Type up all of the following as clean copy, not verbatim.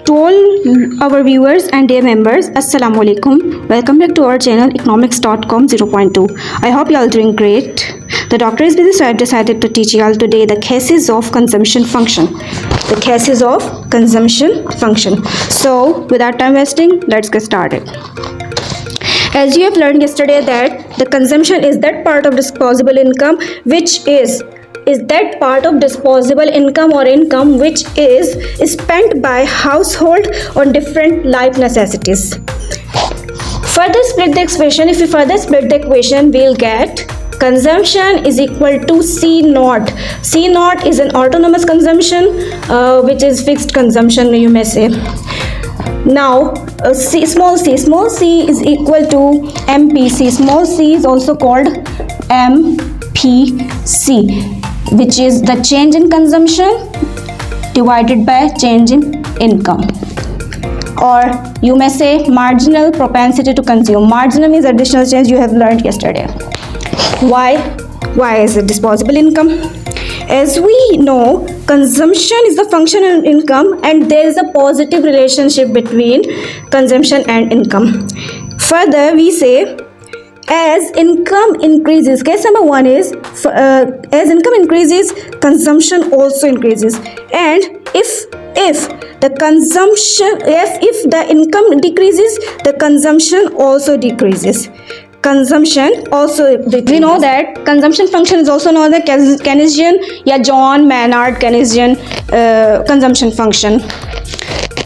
To all our viewers and dear members, Assalamu alaikum. Welcome back to our channel economics.com 0.2. I hope you all doing great. The doctor is busy, so I decided to teach you all today the cases of consumption function. The cases of consumption function. So without time wasting, let's get started. As you have learned yesterday that the consumption is that part of disposable income which is that part of disposable income or income which is spent by household on different life necessities. Further split the equation. If we further split the equation, we'll get consumption is equal to C naught. C naught is an autonomous consumption which is fixed consumption, you may say. Now small c is equal to MPC. Small c is also called MPC, which is the change in consumption divided by change in income, or you may say marginal propensity to consume. Marginal means additional change, you have learned yesterday. Why is it disposable income? As we know, consumption is the function of income and there is a positive relationship between consumption and income. Further, we say as income increases, case number one is as income increases, consumption also increases, and if the income decreases, the consumption also decreases. We know that consumption function is also known as the Keynesian या John Maynard Keynesian consumption function.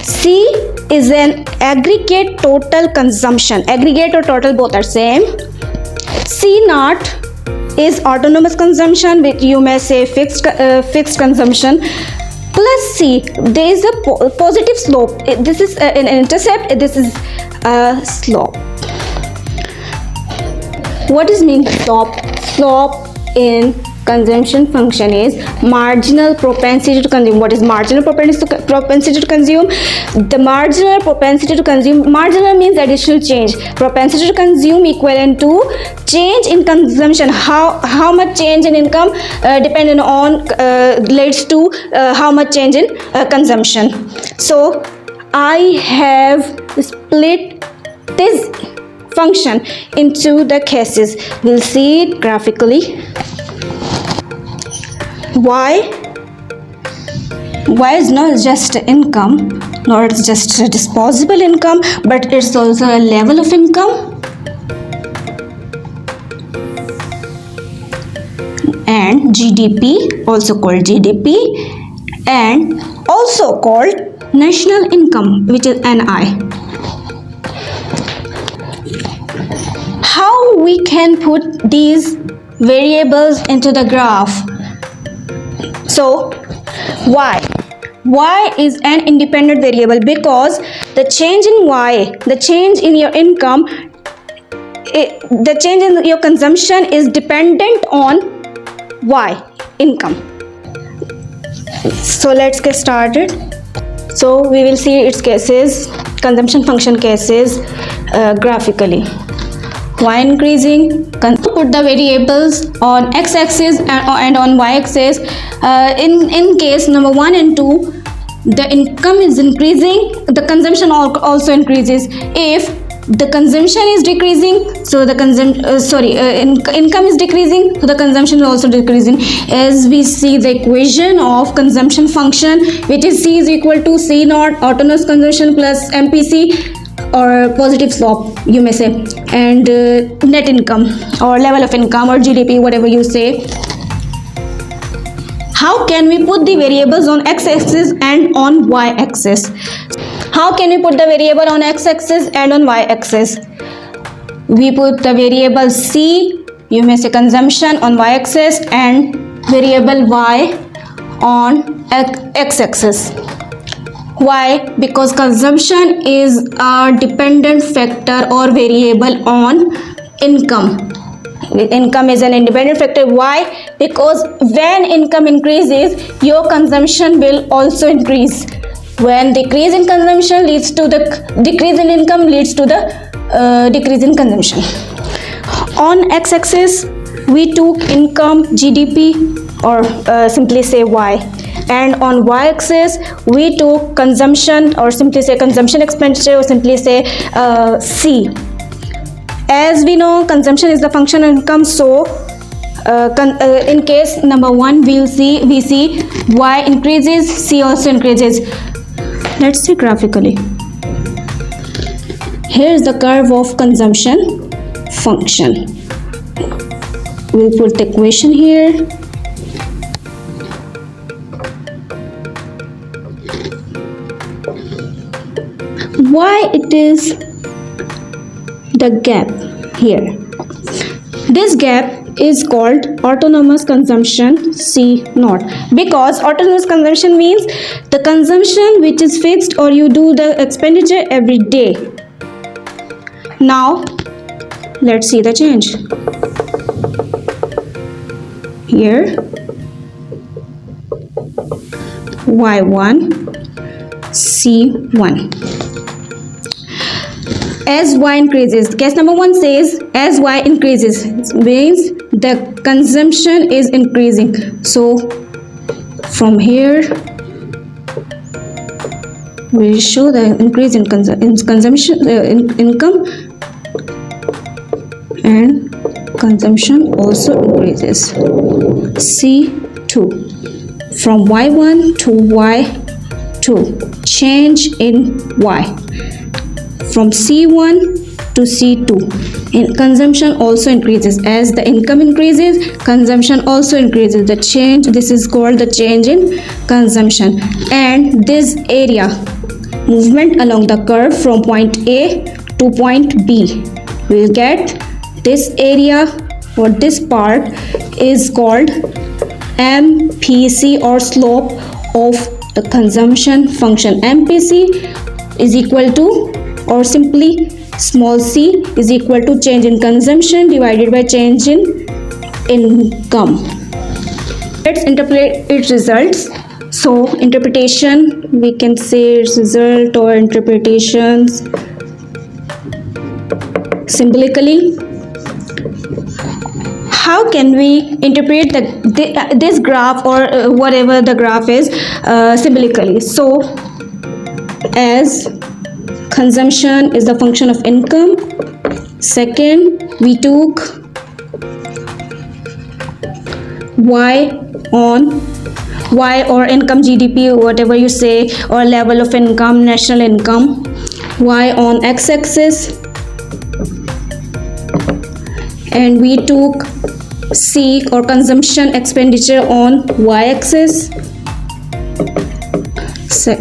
C is an aggregate total consumption. Aggregate or total both are same. C naught is autonomous consumption, which you may say fixed consumption. Plus C, there is a positive slope. This is an intercept. This is a slope. What is mean slope? Slope in consumption function is marginal propensity to consume. What is marginal propensity to consume? The marginal propensity to consume, marginal means additional change. Propensity to consume equivalent to change in consumption. How much change in income dependent on leads to how much change in consumption. So I have split this function into the cases. We'll see it graphically. Why is not just income, nor it's just a disposable income, but it's also a level of income and GDP, also called GDP, and also called national income, which is NI. How we can put these variables into the graph? So y is an independent variable because the change in y, the change in your income, the change in your consumption is dependent on y, income. So let's get started. So we will see its cases, consumption function cases graphically. Y increasing, put the variables on x-axis and on y-axis. In case number 1 and 2, the income is increasing, the consumption also increases. If the consumption is decreasing, so the income is decreasing, so the consumption is also decreasing. As we see the equation of consumption function, which is C is equal to C naught autonomous consumption plus MPC, or positive slope, you may say, and net income or level of income or GDP, whatever you say. How can we put the variables on x-axis and on y-axis? How can we put the variable on x-axis and on y-axis? We put the variable C, you may say consumption, on y-axis and variable y on x-axis. Why? Because consumption is a dependent factor or variable on income. Income is an independent factor. Why? Because when income increases, your consumption will also increase. When decrease in consumption leads to the decrease in income leads to the decrease in consumption. On x-axis, we took income, GDP, or simply say Y. and on y-axis we took consumption, or simply say consumption expenditure, or simply say C. As we know, consumption is the function of income, so in case number 1 we see y increases, C also increases. Let's see graphically. Here is the curve of consumption function. We'll put the equation here. Why it is the gap here? This gap is called autonomous consumption C0, because autonomous consumption means the consumption which is fixed, or you do the expenditure every day. Now let's see the change. Here Y1 C1. As y increases, case number 1 says as y increases means the consumption is increasing. So from here we show the increase in consumption income, and consumption also increases. C2, from y1 to y2, change in y. From C1 to C2, and consumption also increases. As the income increases, consumption also increases. The change, this is called the change in consumption. And this area, movement along the curve from point A to point B, we'll get this area, or this part is called MPC, or slope of the consumption function. MPC is equal to, or simply small c is equal to change in consumption divided by change in income. Let's interpret its results. So interpretation, we can say its result or interpretations symbolically. How can we interpret this graph, or whatever the graph is, symbolically? So as consumption is the function of income, second we took y or income, GDP, whatever you say, or level of income, national income, y on x-axis, and we took C, or consumption expenditure, on y-axis.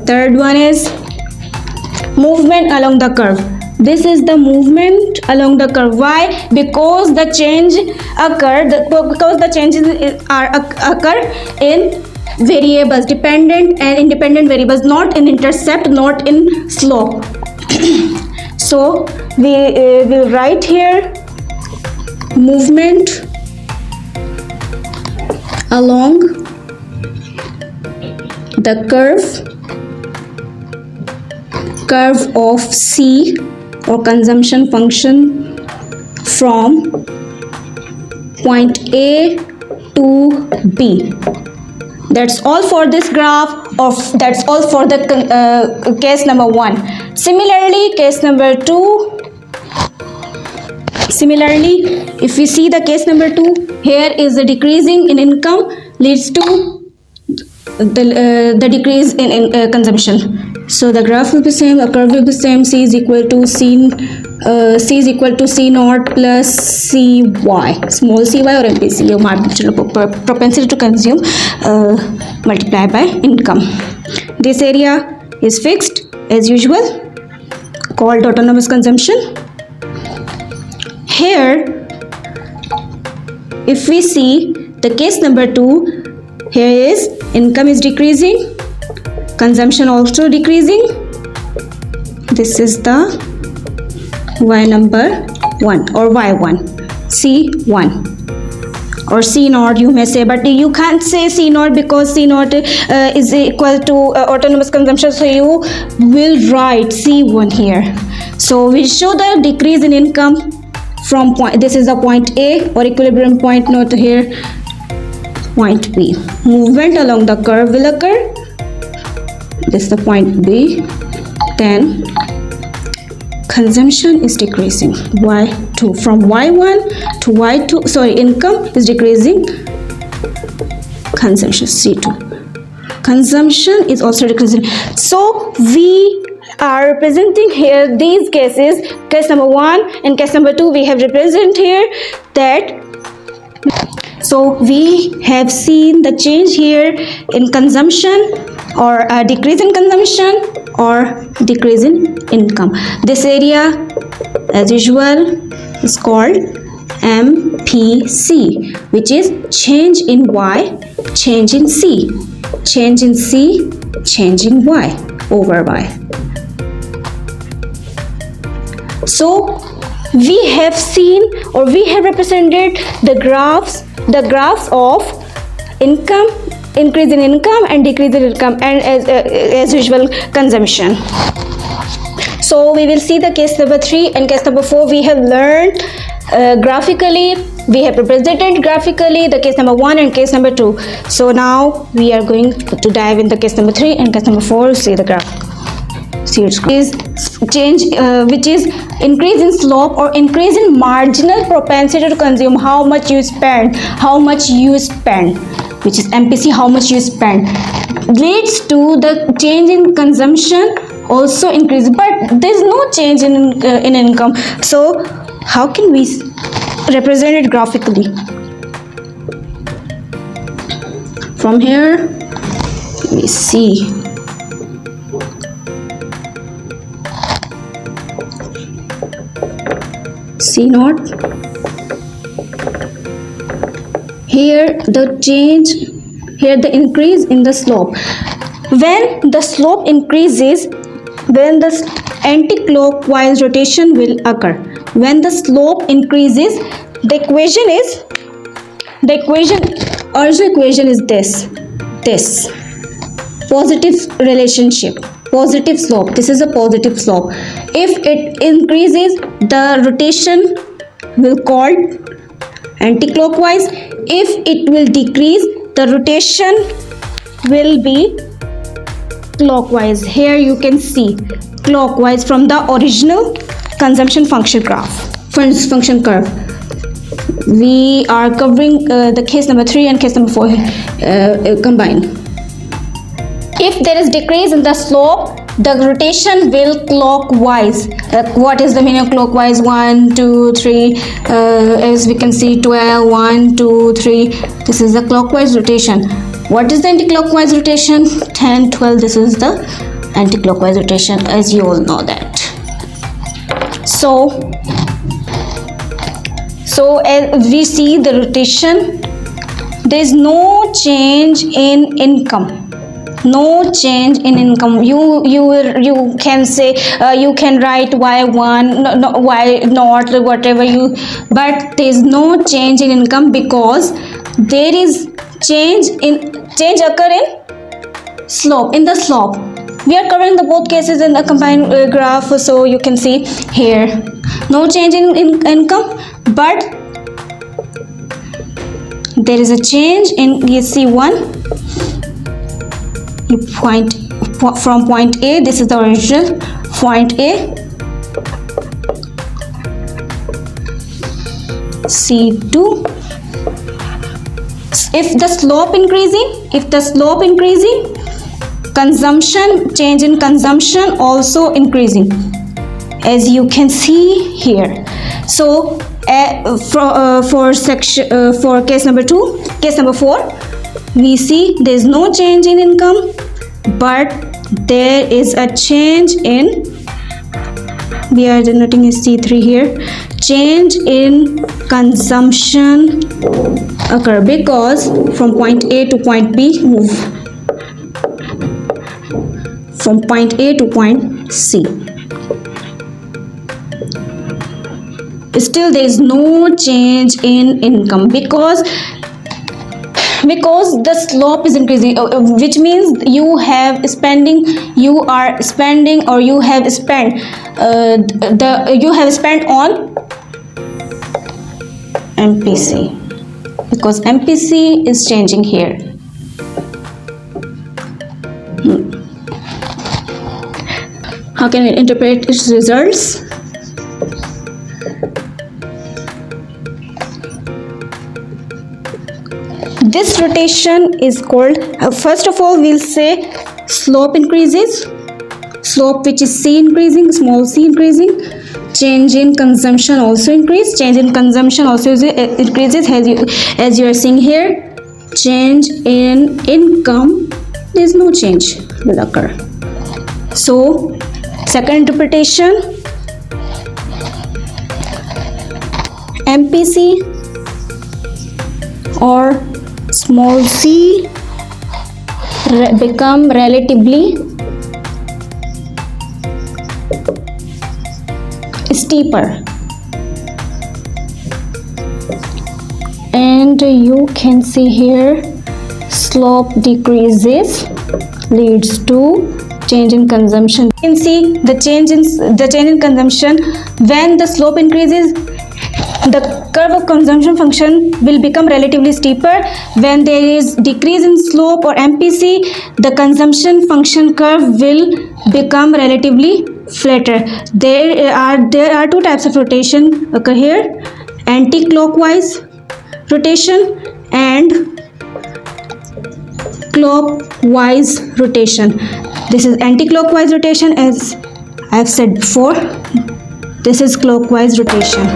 Third one is movement along the curve. This is the movement along the curve. Why? Because the change changes occur in variables, dependent and independent variables, not in intercept, not in slope. So we will write here movement along the curve of C, or consumption function, from point A to B. That's all for this graph, or that's all for the case number 1. Similarly, case number 2. Similarly, if we see the case number 2, here is the decreasing in income leads to the decrease in consumption. So the graph will be same, the curve will be same. C is equal to C is equal to C0 plus CY, small cy, or MPC, your marginal propensity to consume, multiplied by income. This area is fixed as usual, called autonomous consumption. Here, if we see the case number 2, here is income is decreasing, consumption also decreasing. This is the y number 1, or y1, C1, or C0 you may say, but you can't say C0 because C0 is equal to autonomous consumption, so you will write C1 here. So we show the decrease in income from point, this is the point A, or equilibrium point, note here, point B. Movement along the curve will occur. This is the point B. Then consumption is decreasing. Y2 from Y1 to Y2. Sorry, income is decreasing. Consumption C2. Consumption is also decreasing. So we are representing here these cases. Case number 1 and case number 2 we have represented here that. So we have seen the change here in consumption or a decrease in consumption or decrease in income. This area as usual is called MPC, which is change in Y, change in C, change in C, change in Y over Y. So we have seen or we have represented the graphs of income, increase in income and decrease in income, and as usual consumption. So we will see the case number 3 and case number 4 we have learned graphically, we have represented graphically the case number 1 and case number 2. So now we are going to dive in the case number 3 and case number 4. See the graph. See it is change which is increase in slope or increase in marginal propensity to consume, how much you spend, which is MPC, how much you spend, leads to the change in consumption also increase, but there is no change in income. So how can we represent it graphically? From here we see C0. Here the change, here the increase in the slope. When the slope increases, when the anti-clockwise rotation will occur. When the slope increases, the original equation is this positive relationship, positive slope. This is a positive slope. If it increases, the rotation will called anti-clockwise. If it will decrease, the rotation will be clockwise. Here you can see clockwise from the original consumption function function curve. We are covering the case number 3 and case number 4 combined. If there is decrease in the slope, the rotation will clockwise. What is the meaning of clockwise? 1, 2, 3. As we can see, 12, 1, 2, 3. This is the clockwise rotation. What is the anti-clockwise rotation? 10, 12. This is the anti-clockwise rotation, as you all know that. So as we see the rotation, there is no change in income. No change in income. You can say you can write y1, no, y not, whatever you, but there is no change in income because there is change occur in slope, in the slope. We are covering the both cases in the combined graph, so you can see here no change in income, but there is a change in C1 point from point A. This is the original point A. C2. If the slope increasing, consumption, change in consumption also increasing, as you can see here. So for case number 2, case number 4, we see there is no change in income, but there is a change in, we are denoting as C3 here, change in consumption occur because from point A to point B move, from point A to point C. Still there is no change in income because the slope is increasing, which means you are spending or you have spent on MPC. because MPC is changing here. How can we interpret its results? This rotation is called, first of all we'll say slope increases, slope which is C increasing, small c increasing. Change in consumption also increase, change in consumption also increases, as you are seeing here. Change in income, there is no change will occur. So second interpretation, MPC or small c become relatively steeper, and you can see here slope decreases leads to change in consumption. You can see the change in consumption. When the slope increases, the curve of consumption function will become relatively steeper. When there is decrease in slope or MPC, the consumption function curve will become relatively flatter. There are two types of rotation occur here: anti-clockwise rotation and clockwise rotation. This is anti-clockwise rotation, as I have said before. This is clockwise rotation.